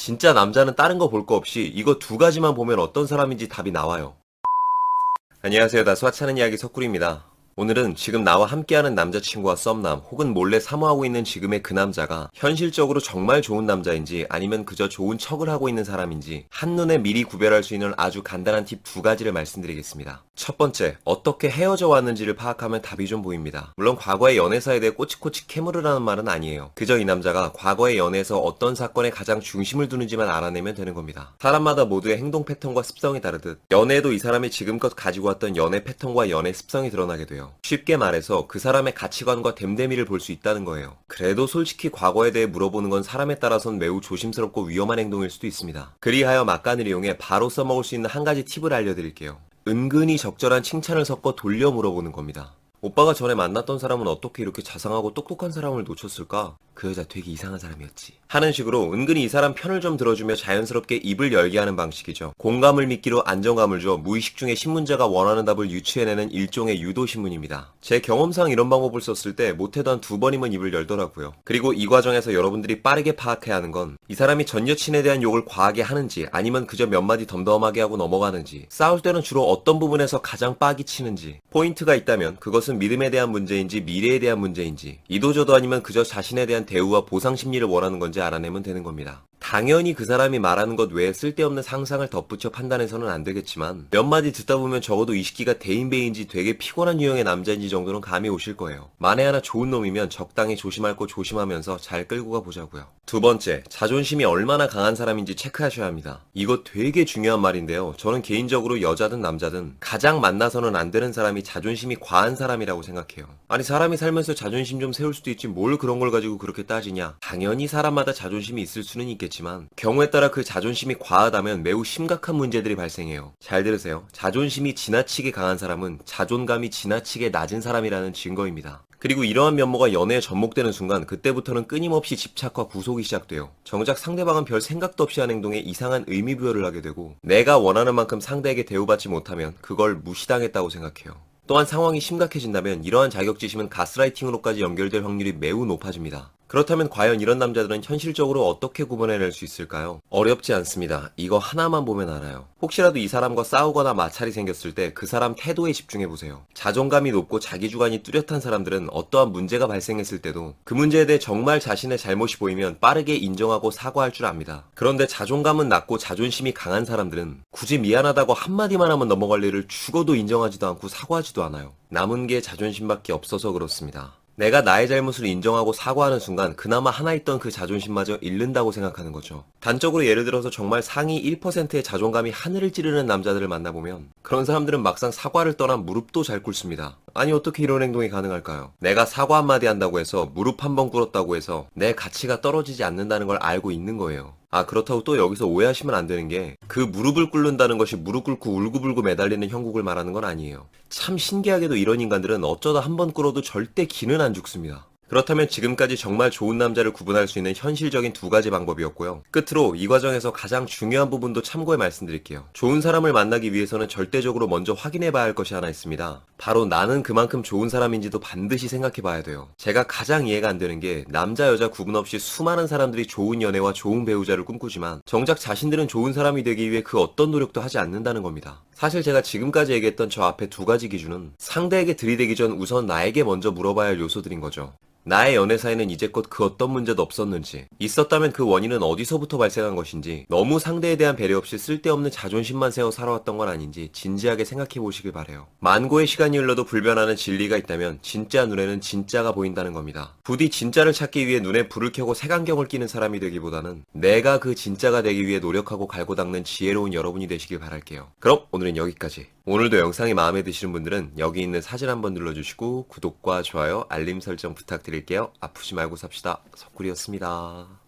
진짜 남자는 다른 거 볼 거 없이 이거 두 가지만 보면 어떤 사람인지 답이 나와요. 안녕하세요. 나 수아차는 이야기 석구리입니다. 오늘은 지금 나와 함께하는 남자친구와 썸남 혹은 몰래 사모하고 있는 지금의 그 남자가 현실적으로 정말 좋은 남자인지 아니면 그저 좋은 척을 하고 있는 사람인지 한눈에 미리 구별할 수 있는 아주 간단한 팁 두 가지를 말씀드리겠습니다. 첫 번째, 어떻게 헤어져 왔는지를 파악하면 답이 좀 보입니다. 물론 과거의 연애사에 대해 꼬치꼬치 캐물으라는 말은 아니에요. 그저 이 남자가 과거의 연애에서 어떤 사건에 가장 중심을 두는지만 알아내면 되는 겁니다. 사람마다 모두의 행동 패턴과 습성이 다르듯 연애에도 이 사람이 지금껏 가지고 왔던 연애 패턴과 연애 습성이 드러나게 돼요. 쉽게 말해서 그 사람의 가치관과 됨됨이를 볼 수 있다는 거예요. 그래도 솔직히 과거에 대해 물어보는 건 사람에 따라선 매우 조심스럽고 위험한 행동일 수도 있습니다. 그리하여 막간을 이용해 바로 써먹을 수 있는 한 가지 팁을 알려드릴게요. 은근히 적절한 칭찬을 섞어 돌려 물어보는 겁니다. 오빠가 전에 만났던 사람은 어떻게 이렇게 자상하고 똑똑한 사람을 놓쳤을까? 그 여자 되게 이상한 사람이었지. 하는 식으로 은근히 이 사람 편을 좀 들어주며 자연스럽게 입을 열게 하는 방식이죠. 공감을 미끼로 안정감을 줘 무의식 중에 신문자가 원하는 답을 유추해내는 일종의 유도신문입니다. 제 경험상 이런 방법을 썼을 때 못해도 한 두 번이면 입을 열더라고요. 그리고 이 과정에서 여러분들이 빠르게 파악해야 하는 건 이 사람이 전 여친에 대한 욕을 과하게 하는지 아니면 그저 몇 마디 덤덤하게 하고 넘어가는지, 싸울 때는 주로 어떤 부분에서 가장 빡이 치는지, 포인트가 있다면 그것은 믿음에 대한 문제인지 미래에 대한 문제인지, 이도저도 아니면 그저 자신에 대한 대우와 보상 심리를 원하는 건지 알아내면 되는 겁니다. 당연히 그 사람이 말하는 것 외에 쓸데없는 상상을 덧붙여 판단해서는 안 되겠지만 몇 마디 듣다 보면 적어도 이 시기가 대인배인지 되게 피곤한 유형의 남자인지 정도는 감이 오실 거예요. 만에 하나 좋은 놈이면 적당히 조심할 거 조심하면서 잘 끌고 가보자고요. 두 번째, 자존심이 얼마나 강한 사람인지 체크하셔야 합니다. 이거 되게 중요한 말인데요. 저는 개인적으로 여자든 남자든 가장 만나서는 안 되는 사람이 자존심이 과한 사람이라고 생각해요. 아니, 사람이 살면서 자존심 좀 세울 수도 있지 뭘 그런 걸 가지고 그렇게 따지냐. 당연히 사람마다 자존심이 있을 수는 있겠지만 경우에 따라 그 자존심이 과하다면 매우 심각한 문제들이 발생해요. 잘 들으세요. 자존심이 지나치게 강한 사람은 자존감이 지나치게 낮은 사람이라는 증거입니다. 그리고 이러한 면모가 연애에 접목되는 순간 그때부터는 끊임없이 집착과 구속이 시작돼요. 정작 상대방은 별 생각도 없이 한 행동에 이상한 의미부여를 하게 되고 내가 원하는 만큼 상대에게 대우받지 못하면 그걸 무시당했다고 생각해요. 또한 상황이 심각해진다면 이러한 자격지심은 가스라이팅으로까지 연결될 확률이 매우 높아집니다. 그렇다면 과연 이런 남자들은 현실적으로 어떻게 구분해낼 수 있을까요? 어렵지 않습니다. 이거 하나만 보면 알아요. 혹시라도 이 사람과 싸우거나 마찰이 생겼을 때 그 사람 태도에 집중해보세요. 자존감이 높고 자기주관이 뚜렷한 사람들은 어떠한 문제가 발생했을 때도 그 문제에 대해 정말 자신의 잘못이 보이면 빠르게 인정하고 사과할 줄 압니다. 그런데 자존감은 낮고 자존심이 강한 사람들은 굳이 미안하다고 한마디만 하면 넘어갈 일을 죽어도 인정하지도 않고 사과하지도 않아요. 남은 게 자존심밖에 없어서 그렇습니다. 내가 나의 잘못을 인정하고 사과하는 순간 그나마 하나 있던 그 자존심마저 잃는다고 생각하는 거죠. 단적으로 예를 들어서 정말 상위 1%의 자존감이 하늘을 찌르는 남자들을 만나보면 그런 사람들은 막상 사과를 떠난 무릎도 잘 꿇습니다. 아니, 어떻게 이런 행동이 가능할까요? 내가 사과 한마디 한다고 해서 무릎 한 번 꿇었다고 해서 내 가치가 떨어지지 않는다는 걸 알고 있는 거예요. 그렇다고 또 여기서 오해하시면 안 되는 게 그 무릎을 꿇는다는 것이 무릎 꿇고 울고불고 매달리는 형국을 말하는 건 아니에요. 참 신기하게도 이런 인간들은 어쩌다 한 번 꿇어도 절대 기는 안 죽습니다. 그렇다면 지금까지 정말 좋은 남자를 구분할 수 있는 현실적인 두 가지 방법이었고요. 끝으로 이 과정에서 가장 중요한 부분도 참고해 말씀드릴게요. 좋은 사람을 만나기 위해서는 절대적으로 먼저 확인해 봐야 할 것이 하나 있습니다. 바로 나는 그만큼 좋은 사람인지도 반드시 생각해 봐야 돼요. 제가 가장 이해가 안 되는 게 남자 여자 구분 없이 수많은 사람들이 좋은 연애와 좋은 배우자를 꿈꾸지만 정작 자신들은 좋은 사람이 되기 위해 그 어떤 노력도 하지 않는다는 겁니다. 사실 제가 지금까지 얘기했던 저 앞에 두 가지 기준은 상대에게 들이대기 전 우선 나에게 먼저 물어봐야 할 요소들인 거죠. 나의 연애사에는 이제껏 그 어떤 문제도 없었는지, 있었다면 그 원인은 어디서부터 발생한 것인지, 너무 상대에 대한 배려 없이 쓸데없는 자존심만 세워 살아왔던 건 아닌지 진지하게 생각해 보시길 바래요. 만고의 시간이 흘러도 불변하는 진리가 있다면 진짜 눈에는 진짜가 보인다는 겁니다. 부디 진짜를 찾기 위해 눈에 불을 켜고 색안경을 끼는 사람이 되기보다는 내가 그 진짜가 되기 위해 노력하고 갈고 닦는 지혜로운 여러분이 되시길 바랄게요. 그럼 오늘은 여기까지. 오늘도 영상이 마음에 드시는 분들은 여기 있는 사진 한번 눌러주시고 구독과 좋아요, 알림 설정 부탁드릴게요. 아프지 말고 삽시다. 석구리였습니다.